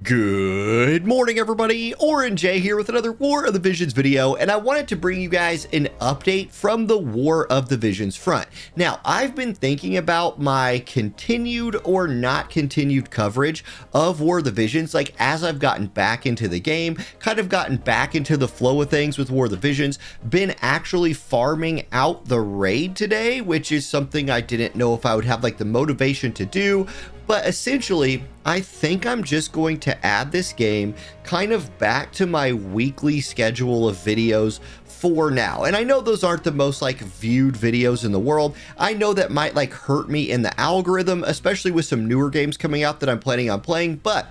Good morning, everybody. Orange J here with another War of the Visions video, and I wanted to bring you guys an update from the War of the Visions front. Now, I've been thinking about my continued or not continued coverage of War of the Visions, like as I've gotten back into the game, kind of gotten back into the flow of things with War of the Visions, been actually farming out the raid today, which is something I didn't know if I would have like the motivation to do. But essentially, I think I'm just going to add this game kind of back to my weekly schedule of videos for now. And I know those aren't the most like viewed videos in the world. I know that might like hurt me in the algorithm, especially with some newer games coming out that I'm planning on playing. But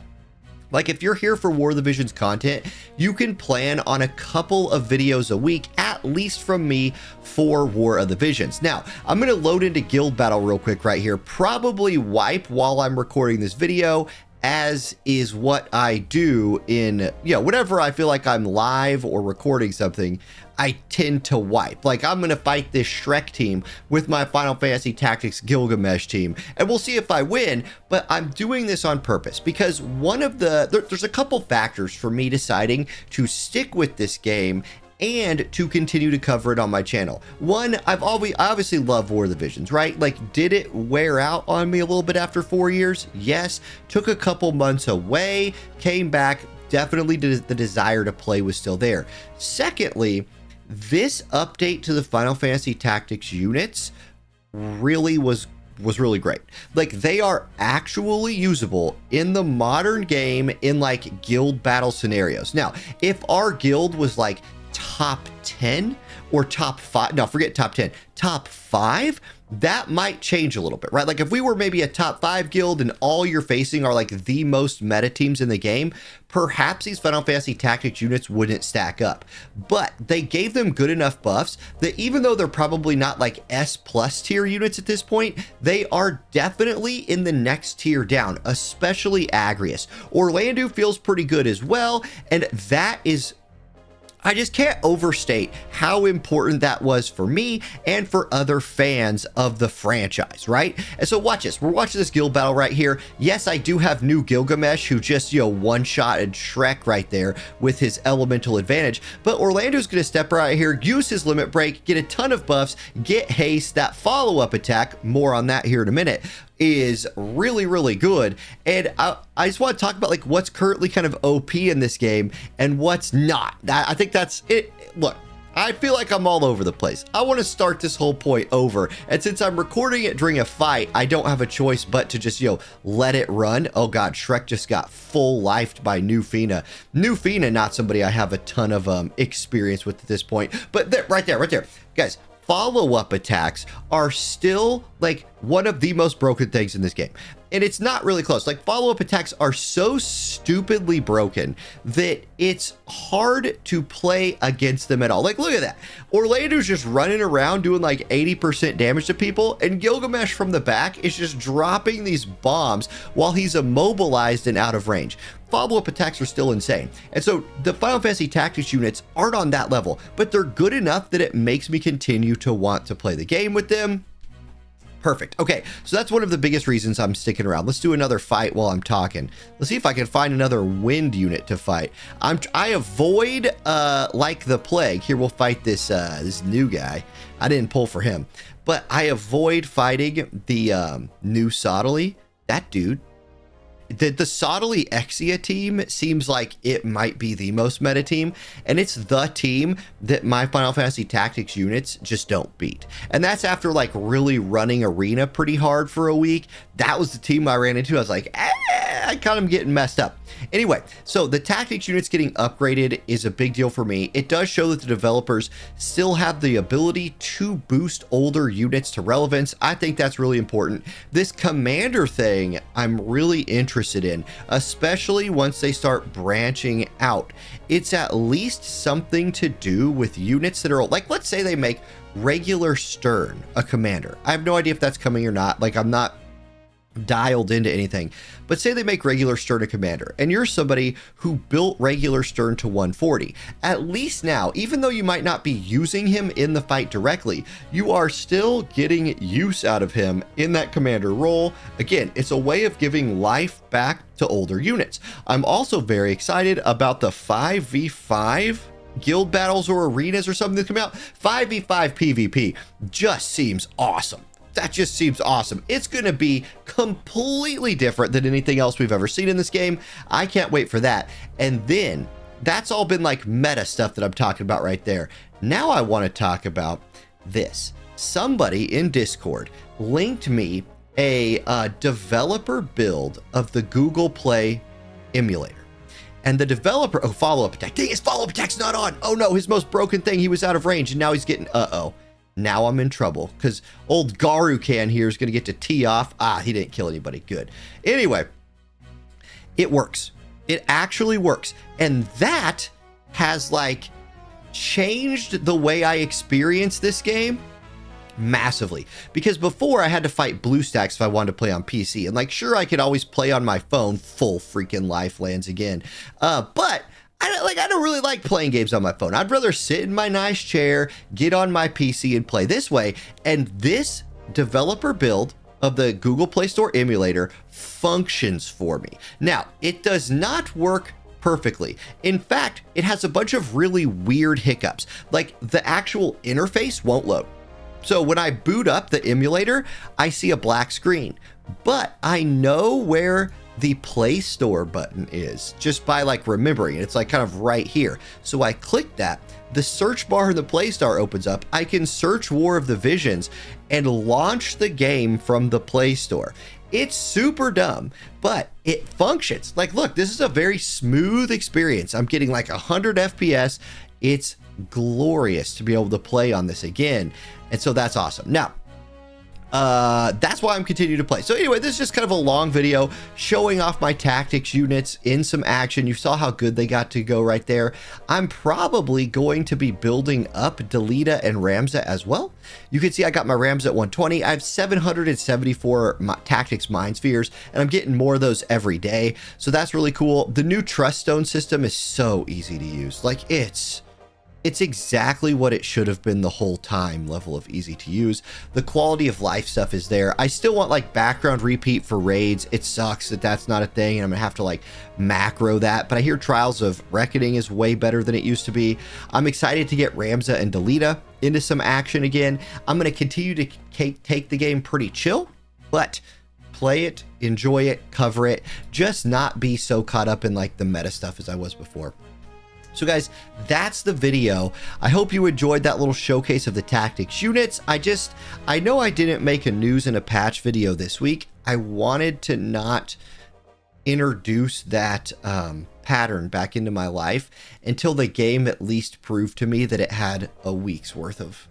like if you're here for War of the Visions content, you can plan on a couple of videos a week, at least from me, for War of the Visions. Now, I'm going to load into Guild Battle real quick right here, probably wipe while I'm recording this video, as is what I do in, whenever I feel like I'm live or recording something, I tend to wipe. Like I'm going to fight this Shrek team with my Final Fantasy Tactics Gilgamesh team, and we'll see if I win, but I'm doing this on purpose because there's a couple factors for me deciding to stick with this game and to continue to cover it on my channel. One, I obviously love War of the Visions, right? Like, did it wear out on me a little bit after 4 years? Yes. Took a couple months away, came back, definitely the desire to play was still there. Secondly, this update to the Final Fantasy Tactics units really was really great. Like they are actually usable in the modern game in like guild battle scenarios. Now, if our guild was like top 10 or top 5, no, forget top 10, top 5, that might change a little bit, right? Like if we were maybe a top 5 guild and all you're facing are like the most meta teams in the game, perhaps these Final Fantasy Tactics units wouldn't stack up. But they gave them good enough buffs that even though they're probably not like S+ tier units at this point, they are definitely in the next tier down, especially Agrius. Orlando feels pretty good as well, and that is, I just can't overstate how important that was for me and for other fans of the franchise, right? And so watch this. We're watching this guild battle right here. Yes, I do have new Gilgamesh who just, one-shotted Shrek right there with his elemental advantage. But Orlando's going to step right here, use his limit break, get a ton of buffs, get haste, that follow-up attack, more on that here in a minute, is really, really good. And I just want to talk about like what's currently kind of OP in this game and what's not. I think that's it. Look, I feel like I'm all over the place. I want to start this whole point over. And since I'm recording it during a fight, I don't have a choice but to just, let it run. Oh God, Shrek just got full lifed by New Fina. New Fina, not somebody I have a ton of experience with at this point, but right there, guys. Follow-up attacks are still like one of the most broken things in this game. And it's not really close. Like follow-up attacks are so stupidly broken that it's hard to play against them at all. Like look at that. Orlando's just running around doing like 80% damage to people, and Gilgamesh from the back is just dropping these bombs while he's immobilized and out of range. Follow-up attacks are still insane. And so the Final Fantasy Tactics units aren't on that level, but they're good enough that it makes me continue to want to play the game with them. Perfect. Okay, so that's one of the biggest reasons I'm sticking around. Let's do another fight while I'm talking. Let's see if I can find another wind unit to fight. I avoid like the plague. Here, we'll fight this this new guy. I didn't pull for him, but I avoid fighting the new Sodali. That dude. The Sodali Exia team seems like it might be the most meta team, and it's the team that my Final Fantasy Tactics units just don't beat. And that's after like really running arena pretty hard for a week. That was the team I ran into. I was like, I kind of getting messed up. Anyway, so the tactics units getting upgraded is a big deal for me. It does show that the developers still have the ability to boost older units to relevance. I think that's really important. This commander thing I'm really interested in, especially once they start branching out. It's at least something to do with units that are like, let's say they make regular Stern a commander. I have no idea if that's coming or not. Like I'm not dialed into anything, but say they make regular stern a commander and you're somebody who built regular stern to 140. At least now, even though you might not be using him in the fight directly, you are still getting use out of him in that commander role. Again, it's a way of giving life back to older units. I'm also very excited about the 5v5 guild battles or arenas or something that come out. 5v5 PvP just seems awesome. That just seems awesome. It's going to be completely different than anything else we've ever seen in this game. I can't wait for that. And then that's all been like meta stuff that I'm talking about right there. Now I want to talk about this. Somebody in Discord linked me a developer build of the Google Play emulator. And the developer, oh, follow-up attack. Dang, his follow-up attack's not on. Oh no, his most broken thing, he was out of range and now he's getting, uh-oh. Now I'm in trouble because old Garukan here is going to get to tee off. Ah, he didn't kill anybody. Good. Anyway, it works. It actually works. And that has like changed the way I experience this game massively, because before I had to fight BlueStacks if I wanted to play on PC, and like, sure, I could always play on my phone, full freaking life lands again. But I don't really like playing games on my phone. I'd rather sit in my nice chair, get on my PC and play this way. And this developer build of the Google Play Store emulator functions for me. Now, it does not work perfectly. In fact, it has a bunch of really weird hiccups. Like the actual interface won't load. So when I boot up the emulator, I see a black screen, but I know where the Play Store button is just by like remembering it. It's like kind of right here. So I click that, the search bar in the Play Store opens up. I can search War of the Visions and launch the game from the Play Store. It's super dumb, but it functions. Like, look, this is a very smooth experience. I'm getting like 100 FPS. It's glorious to be able to play on this again. And so that's awesome. Now, that's why I'm continuing to play. So anyway, this is just kind of a long video showing off my tactics units in some action. You saw how good they got to go right there. I'm probably going to be building up Delita and Ramza as well. You can see I got my Ramza at 120. I have 774 tactics mind spheres, and I'm getting more of those every day. So that's really cool. The new Trust Stone system is so easy to use. Like it's exactly what it should have been the whole time, level of easy to use. The quality of life stuff is there. I still want like background repeat for raids. It sucks that that's not a thing and I'm gonna have to like macro that, but I hear Trials of Reckoning is way better than it used to be. I'm excited to get Ramza and Delita into some action again. I'm gonna continue to take the game pretty chill, but play it, enjoy it, cover it, just not be so caught up in like the meta stuff as I was before. So guys, that's the video. I hope you enjoyed that little showcase of the tactics units. I know I didn't make a news and a patch video this week. I wanted to not introduce that pattern back into my life until the game at least proved to me that it had a week's worth of,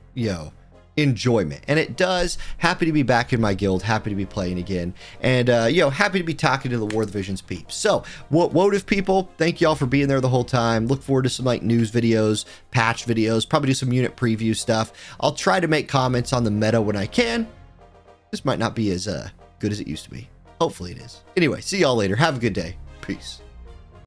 enjoyment, and it does. Happy to be back in my guild, happy to be playing again, and happy to be talking to the War of the Visions peeps. So WoTV people, thank y'all for being there the whole time. Look forward to some like news videos, patch videos, probably do some unit preview stuff. I'll try to make comments on the meta when I can. This might not be as good as it used to be. Hopefully it is. Anyway, see y'all later. Have a good day. Peace.